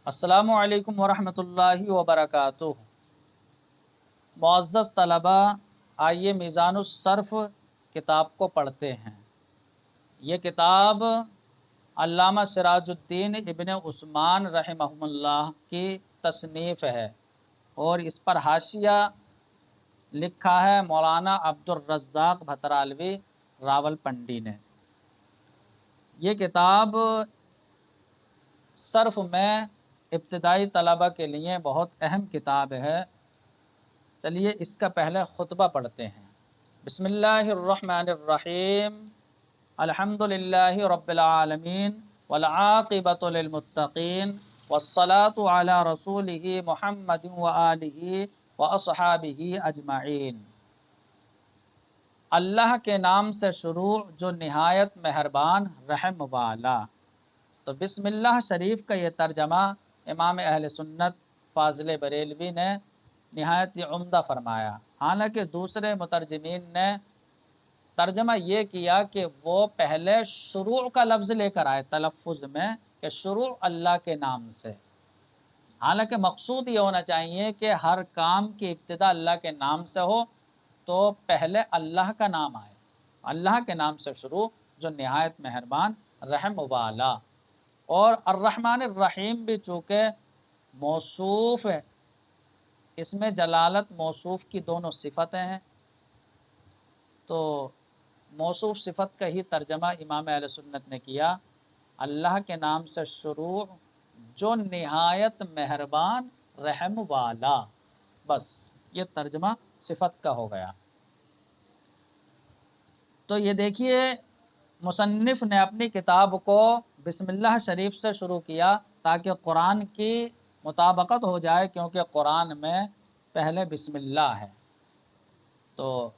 السلام علیکم ورحمۃ اللہ وبرکاتہ۔ معزز طلباء، آئیے میزان الصرف کتاب کو پڑھتے ہیں۔ یہ کتاب علامہ سراج الدین ابن عثمان رحمہ اللہ کی تصنیف ہے اور اس پر حاشیہ لکھا ہے مولانا عبد الرزاق بھترالوی راولپنڈی نے۔ یہ کتاب صرف میں ابتدائی طلبہ کے لیے بہت اہم کتاب ہے۔ چلیے اس کا پہلے خطبہ پڑھتے ہیں۔ بسم اللہ الرحمن الرحیم، الحمد للہ رب العالمین والعاقبۃ للمتقین والصلاة علی رسولہ محمد وآلہ واصحابہ اجمعین۔ اللہ کے نام سے شروع جو نہایت مہربان رحم والا۔ تو بسم اللہ شریف کا یہ ترجمہ امام اہل سنت فاضل بریلوی نے نہایت عمدہ فرمایا، حالانکہ دوسرے مترجمین نے ترجمہ یہ کیا کہ وہ پہلے شروع کا لفظ لے کر آئے تلفظ میں کہ شروع اللہ کے نام سے، حالانکہ مقصود یہ ہونا چاہیے کہ ہر کام کی ابتدا اللہ کے نام سے ہو، تو پہلے اللہ کا نام آئے، اللہ کے نام سے شروع جو نہایت مہربان رحم والا۔ اور الرحمن الرحیم بھی چونکہ موصوف ہے، اس میں جلالت موصوف کی دونوں صفتیں ہیں، تو موصوف صفت کا ہی ترجمہ امام اہل سنت نے کیا، اللہ کے نام سے شروع جو نہایت مہربان رحم والا۔ بس یہ ترجمہ صفت کا ہو گیا۔ تو یہ دیکھیے مصنف نے اپنی کتاب کو بسم اللہ شریف سے شروع کیا تاکہ قرآن کی مطابقت ہو جائے، کیونکہ قرآن میں پہلے بسم اللہ ہے، تو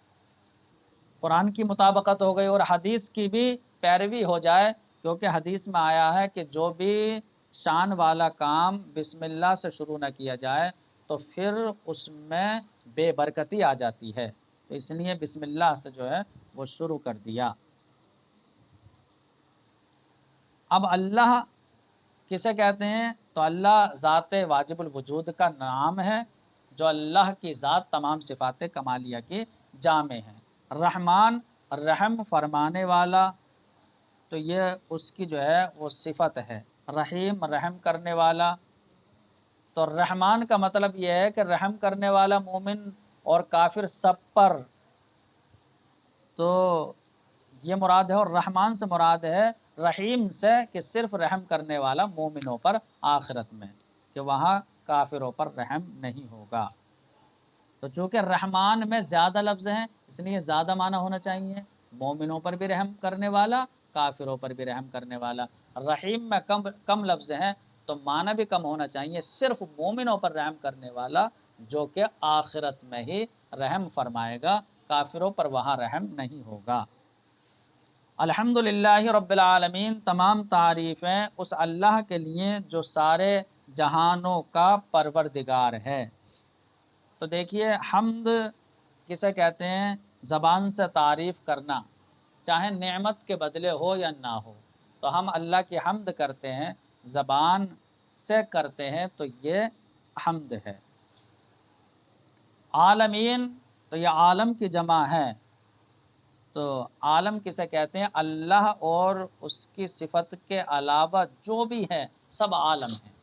قرآن کی مطابقت ہو گئی اور حدیث کی بھی پیروی ہو جائے، کیونکہ حدیث میں آیا ہے کہ جو بھی شان والا کام بسم اللہ سے شروع نہ کیا جائے تو پھر اس میں بے برکتی آ جاتی ہے، تو اس لیے بسم اللہ سے جو ہے وہ شروع کر دیا۔ اب اللہ کسے کہتے ہیں؟ تو اللہ ذات واجب الوجود کا نام ہے، جو اللہ کی ذات تمام صفات کمالیہ کی جامع ہے۔ رحمان رحم فرمانے والا، تو یہ اس کی جو ہے وہ صفت ہے۔ رحیم رحم کرنے والا، تو رحمان کا مطلب یہ ہے کہ رحم کرنے والا مومن اور کافر سب پر، تو یہ مراد ہے۔ اور رحمان سے مراد ہے رحیم سے کہ صرف رحم کرنے والا مومنوں پر آخرت میں، کہ وہاں کافروں پر رحم نہیں ہوگا۔ تو چونکہ رحمان میں زیادہ لفظ ہیں اس لیے زیادہ معنی ہونا چاہیے، مومنوں پر بھی رحم کرنے والا، کافروں پر بھی رحم کرنے والا۔ رحیم میں کم لفظ ہیں تو معنی بھی کم ہونا چاہیے، صرف مومنوں پر رحم کرنے والا جو کہ آخرت میں ہی رحم فرمائے گا، کافروں پر وہاں رحم نہیں ہوگا۔ الحمدللہ رب العالمین، تمام تعریفیں اس اللہ کے لیے جو سارے جہانوں کا پروردگار ہے۔ تو دیکھیے حمد کسے کہتے ہیں؟ زبان سے تعریف کرنا، چاہے نعمت کے بدلے ہو یا نہ ہو، تو ہم اللہ کی حمد کرتے ہیں، زبان سے کرتے ہیں، تو یہ حمد ہے۔ عالمین، تو یہ عالم کی جمع ہے، تو عالم کسے کہتے ہیں؟ اللہ اور اس کی صفت کے علاوہ جو بھی ہے سب عالم ہیں۔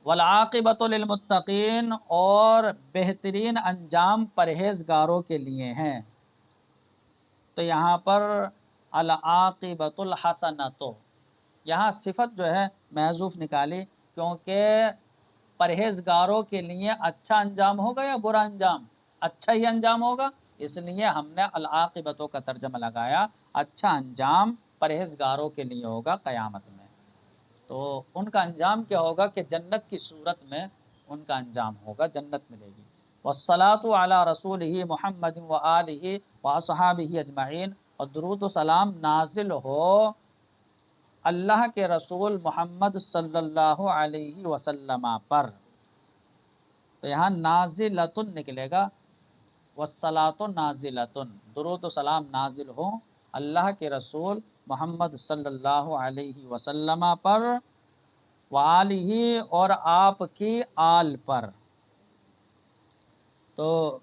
والعاقبۃ للمتقین، اور بہترین انجام پرہیزگاروں کے لیے ہیں۔ تو یہاں پر العاقبۃ الحسنۃ، یہاں صفت جو ہے محذوف نکالی، کیونکہ پرہیزگاروں کے لیے اچھا انجام ہوگا یا برا انجام؟ اچھا ہی انجام ہوگا، اس لیے ہم نے العاقبتوں کا ترجمہ لگایا، اچھا انجام پرہیزگاروں کے لیے ہوگا قیامت میں۔ تو ان کا انجام کیا ہوگا کہ جنت کی صورت میں ان کا انجام ہوگا، جنت ملے گی۔ والصلاة علی رسولہ محمد وآلہ واصحابہ اجمعین، اور درود و سلام نازل ہو اللہ کے رسول محمد صلی اللہ علیہ وسلم پر، تو یہاں نازلۃ نکلے گا، والصلاۃ نازلۃ، درود و سلام نازل ہو اللہ کے رسول محمد صلی اللہ علیہ وسلم پر، वालिही और आपकी आल पर, तो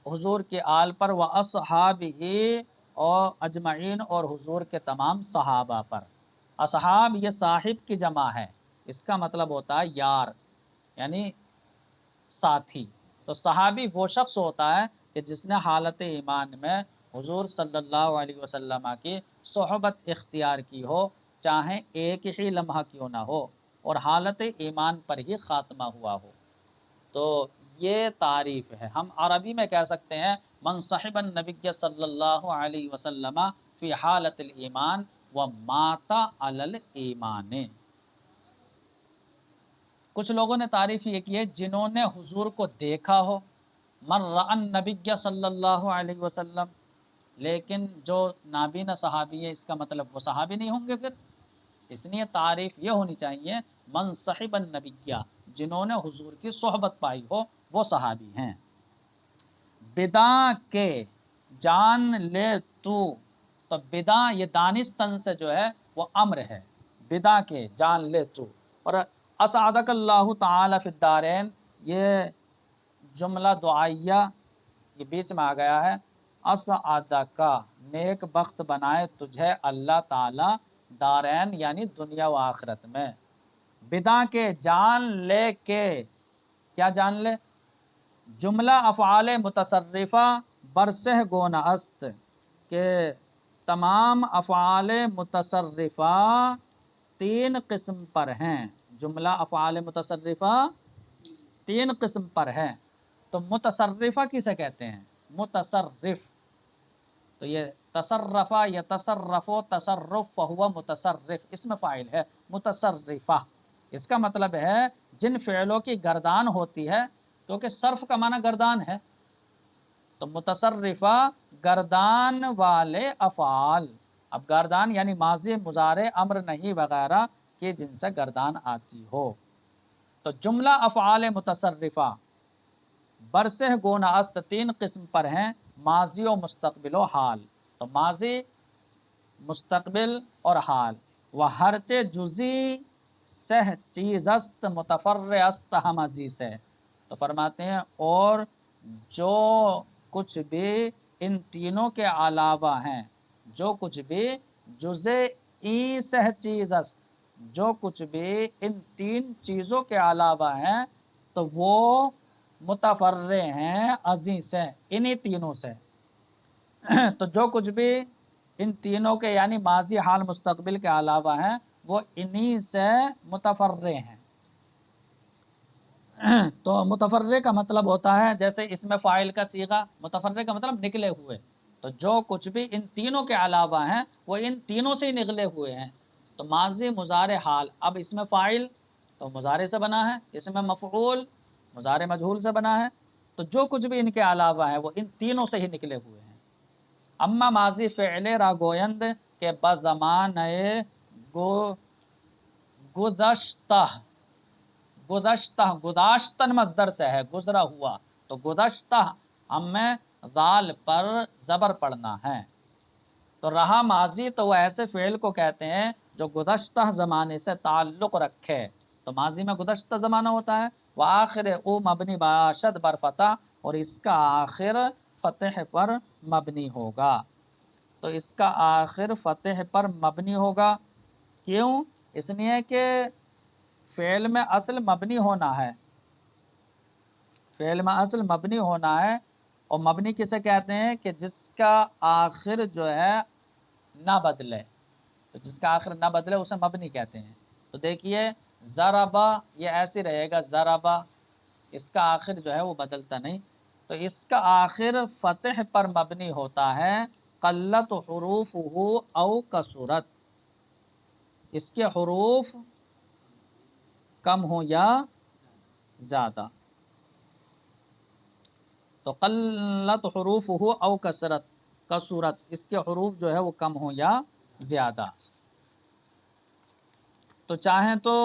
हुजूर के आल पर, व असहाबिही और अजमईन और हुजूर के तमाम सहाबा पर। असहाब ये साहिब की जमा है, इसका मतलब होता है यार यानी साथी। तो सहाबी वो शख्स होता है कि जिसने हालत ईमान में हुजूर सल्लल्लाहु अलैहि वसल्लम की सोहबत इख्तियार की हो, चाहे एक ही लम्हा क्यों ना हो, और हालत ईमान पर ही ख़ात्मा हुआ हो। तो ये तारीफ़ है। हम अरबी में कह सकते हैं मन सहिबन नबिय्य सल्लल्लाहु अलैहि वसल्लम फ़ी हालतिल ईमान व माता अलल ईमान। कुछ लोगों ने तारीफ़ ये की है जिन्होंने हुजूर को देखा हो, मन रअन नबिय्य सल्लल्लाहु अलैहि वसल्लम, लेकिन जो नाबीना सहाबी है इसका मतलब वो सहाबी नहीं होंगे फिर, इसलिए तारीफ़ ये होनी चाहिए मन सहिबन नबिय्या, जिन्होंने हुजूर की सोहबत पाई हो वो सहाबी हैं। बिदा के जान ले तू, तो बिदा ये दानिस्तन से जो है वो अम्र है, बिदा के जान ले तू। और असअदकल्लाहु तआला फिद्दारैन, ये जुमला दुआइया ये बीच में आ गया है। असअदका नेक बख्त बनाए तुझे अल्लाह ताला दारैन यानी दुनिया व आखिरत में। बिदा के जान ले के, क्या जान ले? जुमला अफ़आल मुतसर्रिफ़ा बरसह गोना अस्त, के तमाम अफ़आल मुतसर्रिफ़ा तीन किस्म पर हैं। जुमला अफ़आल मुतसर्रिफ़ा तीन किस्म पर है। तो मुतसर्रिफ़ा किसे कहते हैं? मुतसर्रिफ़। तो ये तसर्रफ़ा या तसर्रफ़ो तसर्रुफ़ हुआ मुतसर्रिफ़, इसमें फ़ाइल है मुतसर्रिफ़ा। इसका मतलब है जिन फ़िअलों की गर्दान होती है, क्योंकि सर्फ का माना गर्दान है, तो मुतसर्रिफ़ा गर्दान वाले अफ़आल। अब गर्दान यानी माज़ी मुज़ारे अम्र नहीं वगैरह कि जिनसे गर्दान आती हो। तो जुमला अफ़आल मुतसर्रिफ़ा बरसह गोना अस्त तीन किस्म पर हैं, माजी और मुस्तकबिल व हाल। तो माजी, मुस्तकबिल और हाल। व हरचे जुज़ी सह चीज़स्त मुतफर्रअस्त हमज़ी से, तो फरमाते हैं और जो कुछ भी इन तीनों के अलावा हैं, जो कुछ भी जुज़े ई सह चीज़स्त, जो कुछ भी इन तीन चीज़ों के अलावा हैं, तो वो मुतफर्रे हैं अज़ी से, इन्हीं तीनों से। तो जो कुछ भी इन तीनों के यानी माजी हाल मुस्तकबिल के अलावा हैं, वो इन्हीं से मुतफर्रे हैं। तो मुतफर्रे का मतलब होता है जैसे इसमें फ़ाइल का सीगा, मुतफर्रे का मतलब निकले हुए। तो जो कुछ भी इन तीनों के अलावा हैं वो इन तीनों से ही निकले हुए हैं। तो माजी मुज़ारे हाल, अब इसमें फ़ाइल तो मुज़ारे से बना है, इसमें मफ़ऊल मुज़ारे मजहूल से बना है। तो जो कुछ भी इनके अलावा है वो इन तीनों से ही निकले हुए हैं। अम्मा माजी फ़िअल रा गोयंद के बज़माने गो गुदश्ता, गुदश्ता गुदाश्तन मजदर से है गुजरा हुआ, तो गुदश्ता हमें दाल पर ज़बर पढ़ना है। तो रहा माजी, तो वह ऐसे फ़ेल को कहते हैं जो गुदश्ता ज़माने से ताल्लुक़ रखे। तो माजी में गुदश्ता ज़माना होता है। व आखिर ओ मबनी बाशद बर फ़तह, और इसका आखिर फ़तह पर मबनी होगा। तो इसका आखिर फ़तह पर मबनी होगा। क्यों? इसलिए कि फ़ेल में असल मबनी होना है, फ़ेल में असल मबनी होना है। और मबनी किसे कहते हैं? कि जिसका आखिर जो है ना बदले, तो जिसका आखिर ना बदले उसे मबनी कहते हैं। तो देखिए ज़रबा ये ऐसे रहेगा ज़रबा, इसका आखिर जो है वो बदलता नहीं। तो इसका आखिर फ़तह पर मबनी होता है। क़ल्लत हुरूफ़ुहु औ कसरत, इसके हरूफ कम हो या ज़्यादा। तो क़ल्लत हुरूफ़ुहु औ कसरत, कसरत इसके हरूफ जो है वो कम हो या ज़्यादा। तो चाहें तो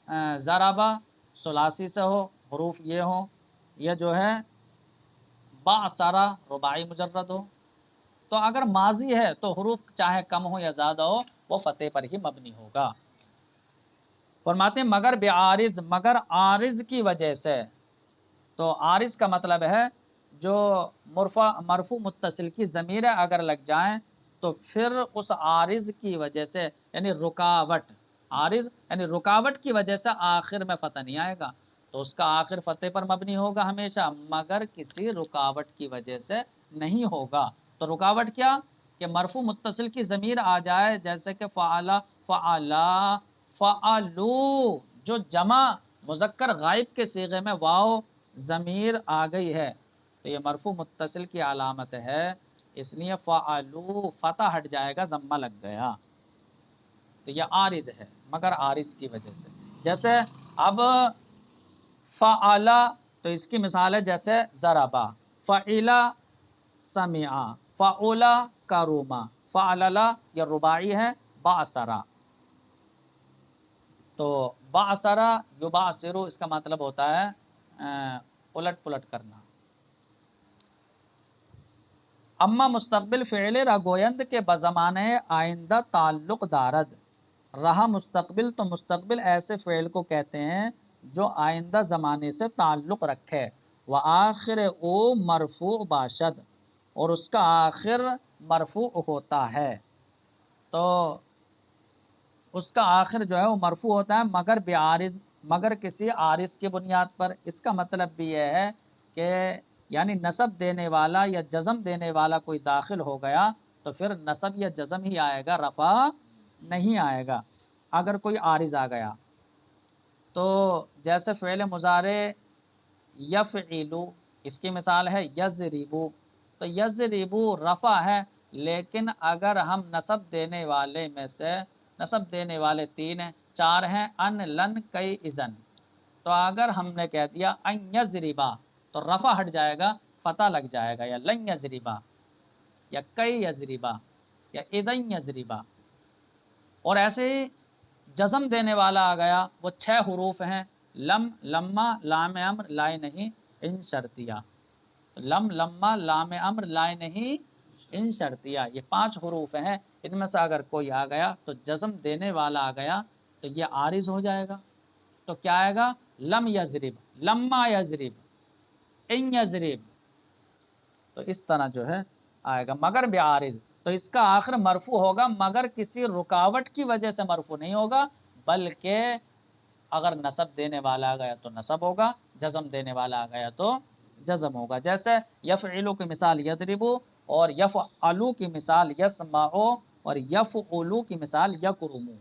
ज़राबा सुलासी से हो, हरूफ ये हो, यह जो है बासारा रुबाई मुजर्रद हो। तो अगर माजी है तो हरूफ चाहे कम हो या ज़्यादा हो वो फ़तेह पर ही मबनी होगा। फरमाते हैं मगर बेआरिज, मगर आरिज की वजह से। तो आरिज का मतलब है जो मरफू मुत्तसिल की ज़मीर अगर लग जाएं तो फिर उस आरिज की वजह से, यानी रुकावट, आरिज यानी रुकावट की वजह से आखिर में फ़तह नहीं आएगा, तो उसका आखिर फ़तह पर मबनी होगा हमेशा, मगर किसी रुकावट की वजह से नहीं होगा। तो रुकावट क्या कि मरफू मुत्तसिल की ज़मीर आ जाए, जैसे कि फ़अला, फ़अला, फ़अलू, जो जमा मुज़क्कर गायब के सीगे में वाव ज़मीर आ गई है तो ये मरफू मुत्तसिल की अलामत है, इसलिए फ़अलू फ़तह हट जाएगा, ज़म्मा लग गया, तो यह आरिज है, मगर आरिज की वजह से। जैसे अब फ़अला, तो इसकी मिसाल है जैसे ज़रबा, फ़इला समिआ, फ़अला करूमा, फ़अलला यह रुबाई है, बासरा। तो बासरा युबासिरु इसका मतलब होता है उलट पुलट करना। अम्मा मुस्तकबिल फ़िल रागोयंद के बज़माने आइंदा ताल्लुक़ दारद, रहा मुस्तकबिल, तो मुस्तकबिल ऐसे फ़िल को कहते हैं जो आइंदा ज़माने से ताल्लुक़ रखे, व आखिर ओ मरफू बाशद, और उसका आखिर मरफू होता है, तो उसका आखिर जो है वो मरफू होता है, मगर बेआरिज, मगर किसी आरिज की बुनियाद पर। इसका मतलब भी यह है कि यानी नसब देने वाला या जज़म देने वाला कोई दाखिल हो गया तो फिर नसब या जज़म ही आएगा, रफ़ा नहीं आएगा अगर कोई आरिज आ गया। तो जैसे फ़ेल मुज़ारे यफ़इलु, इसकी मिसाल है यज़रिबु, तो यज़रिबु रफ़ा है, लेकिन अगर हम नसब देने वाले में से, नसब देने वाले तीन हैं, चार हैं, अन लन कई इज़न, तो अगर हमने कह दिया अन यज़रिबा तो रफ़ा हट जाएगा, फ़तह लग जाएगा, या लन यज़रिबा या कई यज़रिबा या इदन यज़रिबा। और ऐसे ही जज़म देने वाला आ गया, वो 6 हरूफ हैं, लम, लम्मा, लाम अम्र, लाए नहीं, इन शर्तिया। तो लम, लम्मा, लाम अम्र, लाए नहीं, इन शर्तिया, ये 5 हरूफ हैं, इनमें से अगर कोई आ गया तो जज़म देने वाला आ गया तो ये आरिज हो जाएगा। तो क्या आएगा, लम यज़रिब, लम्मा यज़रिब, इन यज़रिब, तो इस तरह जो है आएगा। मगर बेआरिज, तो इसका आखिर मरफू होगा, मगर किसी रुकावट की वजह से मरफू नहीं होगा, बल्कि अगर नसब देने वाला आ गया तो नसब होगा, जज़म देने वाला आ गया तो जज़म होगा। जैसे यफ़इलु की मिसाल यदरिबु, और यफ़अलु की मिसाल यस्माउ, और यफ़उलु की मिसाल यकरुमु।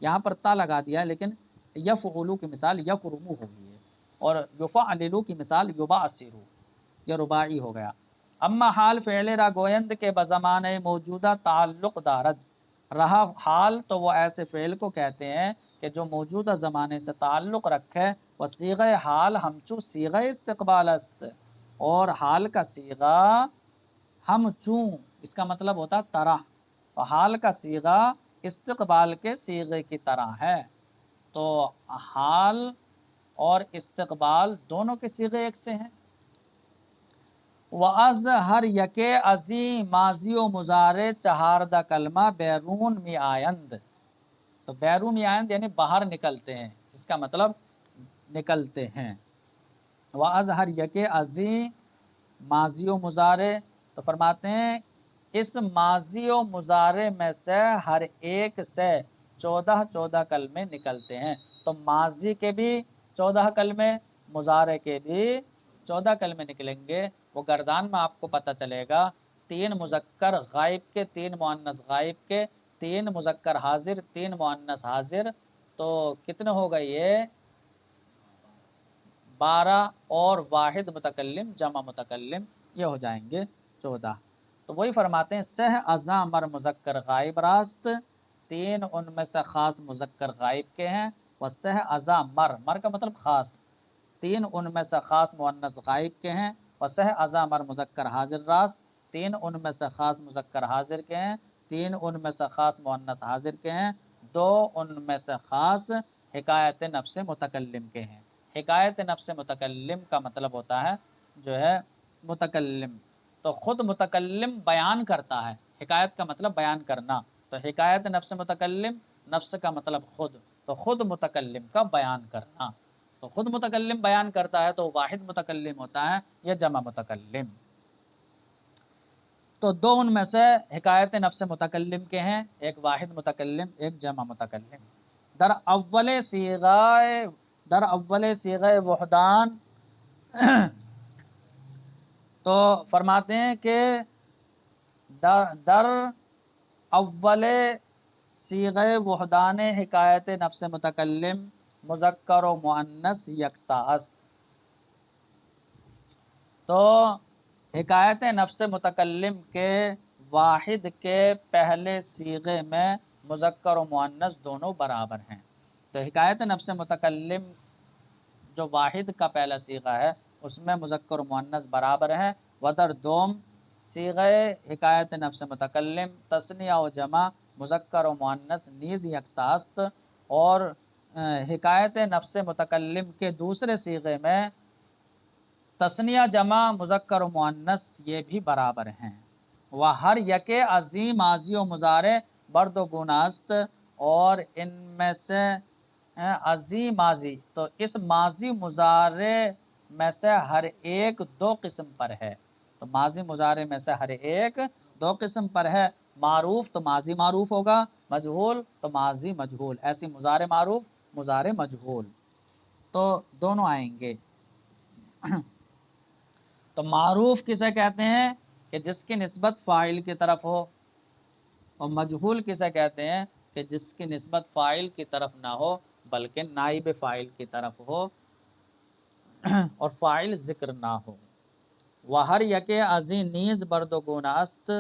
यहाँ पर ता लगा दिया है, लेकिन यफ़उलु की मिसाल यकरुमु होगी है, और युफ़अलिलु की मिसाल युबासिरु, यह रुबाई हो गया। अम्मा हाल फ़ेल रागोयंद के बज़माने मौजूदा ताल्लुक़ दारद, रहा हाल, तो वो ऐसे फ़ेल को कहते हैं कि जो मौजूदा ज़माने से ताल्लुक़ रखे, व सीग़े हाल हमचू सीग़े इस्तक़बाल است, और हाल का सीगा हम चूँ, इसका मतलब होता तरह, तो हाल का सीगा इस्तक़बाल के सीगे की तरह है। तो हाल और इस्तक़बाल दोनों के सीगे एक से हैं। वअज़ हर यके अज़ी माजी व मुज़ारे चहारदा कलमा बैरून में आयंद, तो बैरून में आयंद यानी बाहर निकलते हैं, इसका मतलब निकलते हैं। वअज़ हर यके अज़ी माजी व मुज़ारे, तो फरमाते हैं इस माजी व मुज़ारे में से हर एक से 14 कलमे निकलते हैं। तो माजी के भी 14 कलमे, मुज़ारे के भी 14 कलमे निकलेंगे। वो गर्दान में आपको पता चलेगा, 3 मुज़क्कर गायब के, 3 मुअन्नस गायब के, 3 मुज़क्कर हाजिर, 3 मुअन्नस हाजिर, तो कितने हो गए ये 12, और वाहिद मुतकल्लिम जमा मुतकल्लिम, ये हो जाएंगे 14। तो वही फरमाते हैं सह अज़ा मर मुज़क्कर गायब रास्त, 3 उनमें से ख़ास मुज़क्कर गायब के हैं, व सह अज़ा मर, मर का मतलब ख़ास, 3 उनमें से ख़ास मुअन्नस गायब के हैं, व सह अज़ा मर मुज़क्कर हाजिर रास्त, 3 उनमें से ख़ास मुज़क्कर हाजिर के हैं, 3 उनमें से ख़ास मुअन्नस हाजिर के हैं, 2 उनमें से ख़ास हिकायत नफ्स मुतकल्लिम के हैं। हिकायत नफ्स मुतकल्लिम का मतलब होता है जो है मुतकल्लिम, तो ख़ुद मुतकल्लिम बयान करता है, हिकायत का मतलब बयान करना, तो हिकायत नफ्स मुतकल्लिम نفس کا مطلب خود، تو خود متکلم کا بیان کرنا، تو خود متکلم بیان کرتا ہے تو واحد متکلم ہوتا ہے یا جمع متکلم۔ تو دو ان میں سے حکایت نفس متکلم کے ہیں، ایک واحد متکلم ایک جمع متکلم۔ در اول صیغہ وحدان تو فرماتے ہیں کہ در اول صیغہ وحدان حکایت نفس متکلم مذکر و مؤنث یکساں است۔ تو حکایت نفس متکلم کے واحد کے پہلے صیغے میں مذکر و مؤنث دونوں برابر ہیں۔ تو حکایت نفس متکلم جو واحد کا پہلا صیغہ ہے اس میں مذکر و مؤنث برابر ہیں، ودر دوم صیغہ حکایت نفس متکلم تثنیہ و جمع مذکر و مؤنث نیز یکساں است، اور حکایت نفس متکلم کے دوسرے صیغے میں تثنیہ جمع مذکر و مؤنث یہ بھی برابر ہیں۔ وہ ہر یک عظیم ماضی و مضارع برد و گونہ است، اور ان میں سے عظیم ماضی تو اس ماضی مضارع میں سے ہر ایک دو قسم پر ہے، تو ماضی مضارع میں سے ہر ایک دو قسم پر ہے، معروف تو ماضی معروف ہوگا، مجہول تو ماضی مجہول، ایسی مضارع معروف مضارع مجہول تو دونوں آئیں گے۔ تو معروف کسے کہتے ہیں کہ جس کی نسبت فاعل کی طرف ہو، اور مجہول کسے کہتے ہیں کہ جس کی نسبت فاعل کی طرف نہ ہو بلکہ نائب فاعل کی طرف ہو اور فاعل ذکر نہ ہو۔ وہ ہر یک عظیم نیز برد و گونہ است،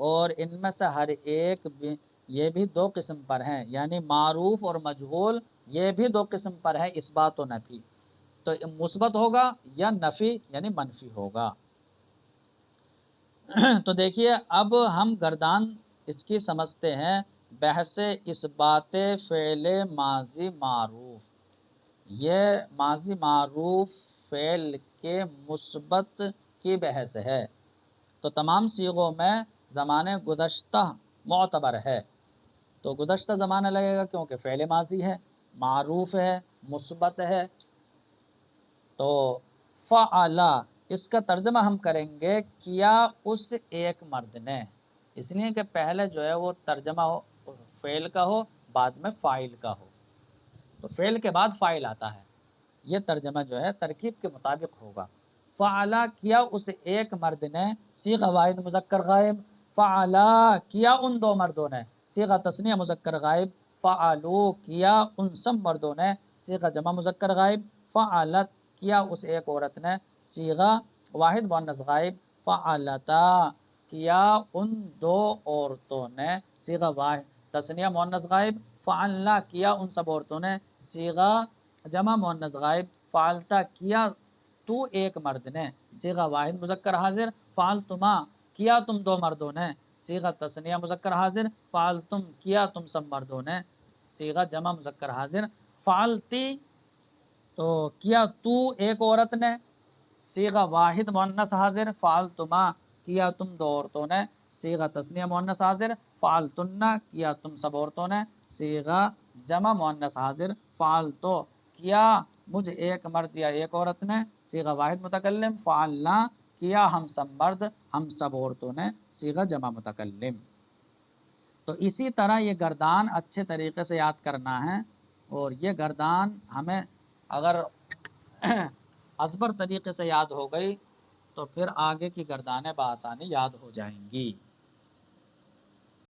اور ان میں سے ہر ایک یہ بھی دو قسم پر ہیں، یعنی معروف اور مجہول یہ بھی دو قسم پر ہے، اثبات و نفی، تو مثبت ہوگا یا نفی یعنی منفی ہوگا۔ تو دیکھیے اب ہم گردان اس کی سمجھتے ہیں، بحث اثبات فعل ماضی معروف، یہ ماضی معروف فعل کے مثبت کی بحث ہے۔ تو تمام صیغوں میں زمانہ گزشتہ معتبر ہے، تو گزشتہ زمانہ لگے گا کیونکہ فعل ماضی ہے، معروف ہے، مثبت ہے۔ تو فعلا اس کا ترجمہ ہم کریں گے کیا اس ایک مرد نے، اس لیے کہ پہلے جو ہے وہ ترجمہ ہو فعل کا ہو بعد میں فاعل کا ہو، تو فعل کے بعد فاعل آتا ہے، یہ ترجمہ جو ہے ترکیب کے مطابق ہوگا۔ فعلا کیا اس ایک مرد نے، صیغہ واحد مذکر غائب، فعلا کیا ان دو مردوں نے، صیغہ تثنیہ مذکر غائب، فعلو کیا ان سب مردوں نے، صیغہ جمع مذکر غائب، فعلت کیا اس ایک عورت نے، صیغہ واحد مؤنث غائب، فعلتا کیا ان دو عورتوں نے، صیغہ واحد تثنیہ مؤنث غائب، فعلنا کیا ان سب عورتوں نے، صیغہ جمع مؤنث غائب، فعلتا کیا تو ایک مرد نے، صیغہ واحد مذکر حاضر، فعلتما کیا تم دو مردوں نے، صیغہ تثنیہ مذکر حاضر، فعلتم کیا تم سب مردوں نے، صیغہ جمع مذکر حاضر، فعلتی تو کیا تو ایک عورت نے، صیغہ واحد مؤنث حاضر، فعلتما کیا تم دو عورتوں نے، صیغہ تثنیہ مؤنث حاضر، فعلتن کیا تم سب عورتوں نے، صیغہ جمع مؤنث حاضر، فعلتو کیا مجھ ایک مرد یا ایک عورت نے، صیغہ واحد متکلم، فعلنا کیا ہم سب مرد ہم سب عورتوں نے، صیغہ جمع متکلم۔ تو اسی طرح یہ گردان اچھے طریقے سے یاد کرنا ہے، اور یہ گردان ہمیں اگر ازبر طریقے سے یاد ہو گئی تو پھر آگے کی گردانیں بآسانی یاد ہو جائیں گی۔